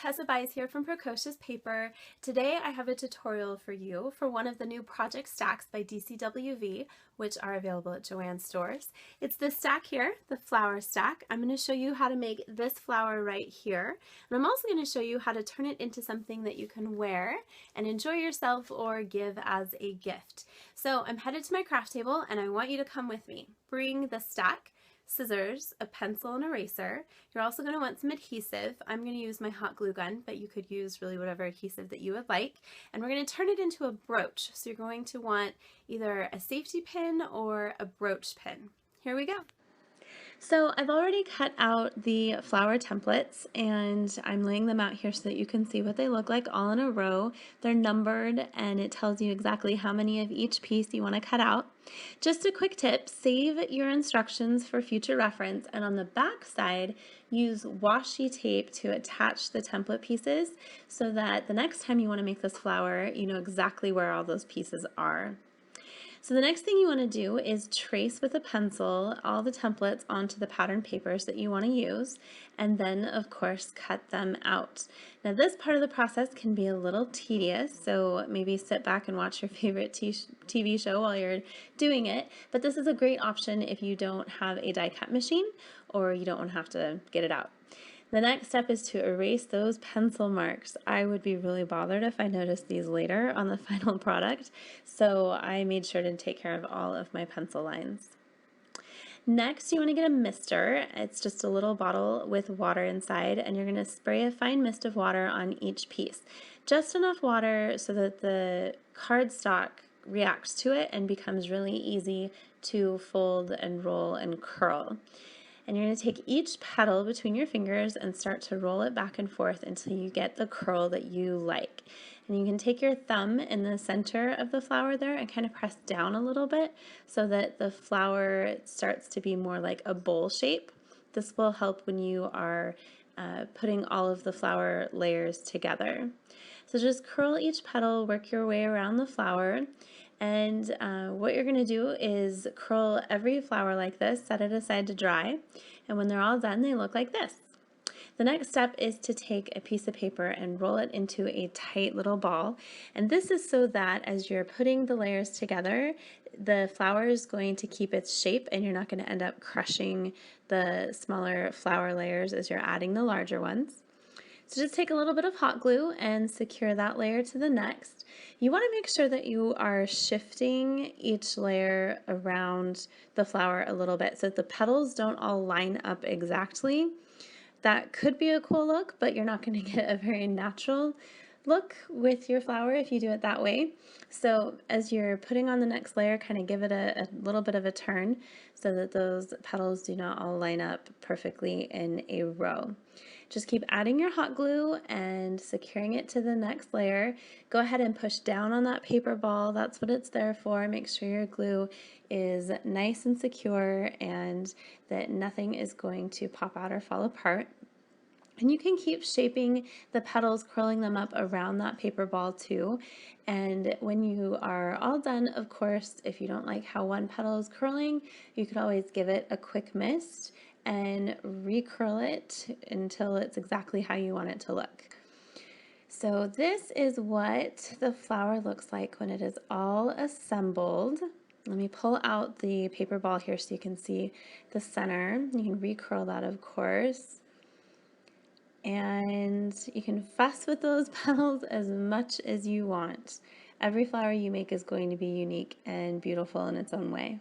Tessa Bies here from Precocious Paper. Today I have a tutorial for you for one of the new project stacks by DCWV, which are available at Joann's stores. It's this stack here, the flower stack. I'm going to show you how to make this flower right here, and I'm also going to show you how to turn it into something that you can wear and enjoy yourself or give as a gift. So I'm headed to my craft table and I want you to come with me. Bring the stack, scissors, a pencil, and eraser. You're also going to want some adhesive. I'm going to use my hot glue gun, but you could use really whatever adhesive that you would like. And we're going to turn it into a brooch. So you're going to want either a safety pin or a brooch pin. Here we go. So I've already cut out the flower templates and I'm laying them out here so that you can see what they look like all in a row. They're numbered and it tells you exactly how many of each piece you want to cut out. Just a quick tip, save your instructions for future reference, and on the back side use washi tape to attach the template pieces so that the next time you want to make this flower you know exactly where all those pieces are. So the next thing you want to do is trace with a pencil all the templates onto the pattern papers that you want to use, and then of course cut them out. Now this part of the process can be a little tedious, so maybe sit back and watch your favorite TV show while you're doing it, but this is a great option if you don't have a die cut machine or you don't want to have to get it out. The next step is to erase those pencil marks. I would be really bothered if I noticed these later on the final product, so I made sure to take care of all of my pencil lines. Next, you want to get a mister. It's just a little bottle with water inside, and you're going to spray a fine mist of water on each piece. Just enough water so that the cardstock reacts to it and becomes really easy to fold and roll and curl. And you're going to take each petal between your fingers and start to roll it back and forth until you get the curl that you like. And you can take your thumb in the center of the flower there and kind of press down a little bit so that the flower starts to be more like a bowl shape. This will help when you are putting all of the flower layers together. So just curl each petal, work your way around the flower. And what you're going to do is curl every flower like this, set it aside to dry, and when they're all done, they look like this. The next step is to take a piece of paper and roll it into a tight little ball, and this is so that as you're putting the layers together, the flower is going to keep its shape and you're not going to end up crushing the smaller flower layers as you're adding the larger ones. So just take a little bit of hot glue and secure that layer to the next. You want to make sure that you are shifting each layer around the flower a little bit so that the petals don't all line up exactly. That could be a cool look, but you're not going to get a very natural look with your flower if you do it that way. So as you're putting on the next layer, kind of give it a little bit of a turn so that those petals do not all line up perfectly in a row. Just keep adding your hot glue and securing it to the next layer. Go ahead and push down on that paper ball. That's what it's there for. Make sure your glue is nice and secure and that nothing is going to pop out or fall apart. And you can keep shaping the petals, curling them up around that paper ball too. And when you are all done, of course, if you don't like how one petal is curling, you could always give it a quick mist and recurl it until it's exactly how you want it to look. So this is what the flower looks like when it is all assembled. Let me pull out the paper ball here so you can see the center. You can recurl that, of course. And you can fuss with those petals as much as you want. Every flower you make is going to be unique and beautiful in its own way.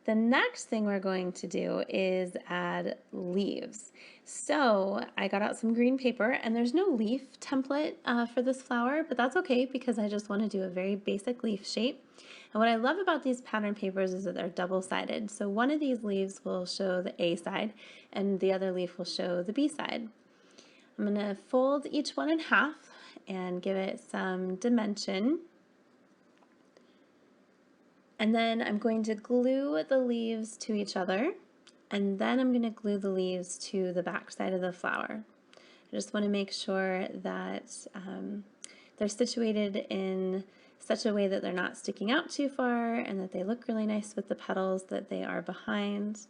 The next thing we're going to do is add leaves. So I got out some green paper, and there's no leaf template for this flower, but that's okay because I just want to do a very basic leaf shape. And what I love about these pattern papers is that they're double-sided. So one of these leaves will show the A side and the other leaf will show the B side. I'm going to fold each one in half and give it some dimension. And then I'm going to glue the leaves to each other, and then I'm going to glue the leaves to the back side of the flower. I just want to make sure that they're situated in such a way that they're not sticking out too far and that they look really nice with the petals that they are behind.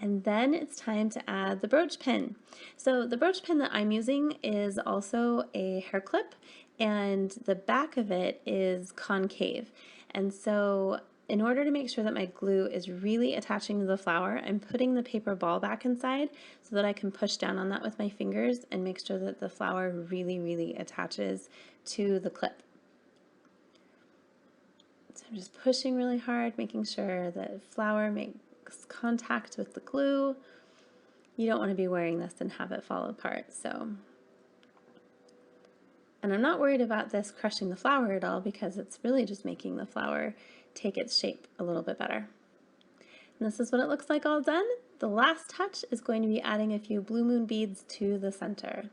And then it's time to add the brooch pin. So the brooch pin that I'm using is also a hair clip, and the back of it is concave. And so in order to make sure that my glue is really attaching to the flower, I'm putting the paper ball back inside so that I can push down on that with my fingers and make sure that the flower really, really attaches to the clip. So I'm just pushing really hard, making sure that flower makes contact with the glue. You don't want to be wearing this and have it fall apart. And I'm not worried about this crushing the flower at all because it's really just making the flower take its shape a little bit better. And this is what it looks like all done. The last touch is going to be adding a few blue moon beads to the center.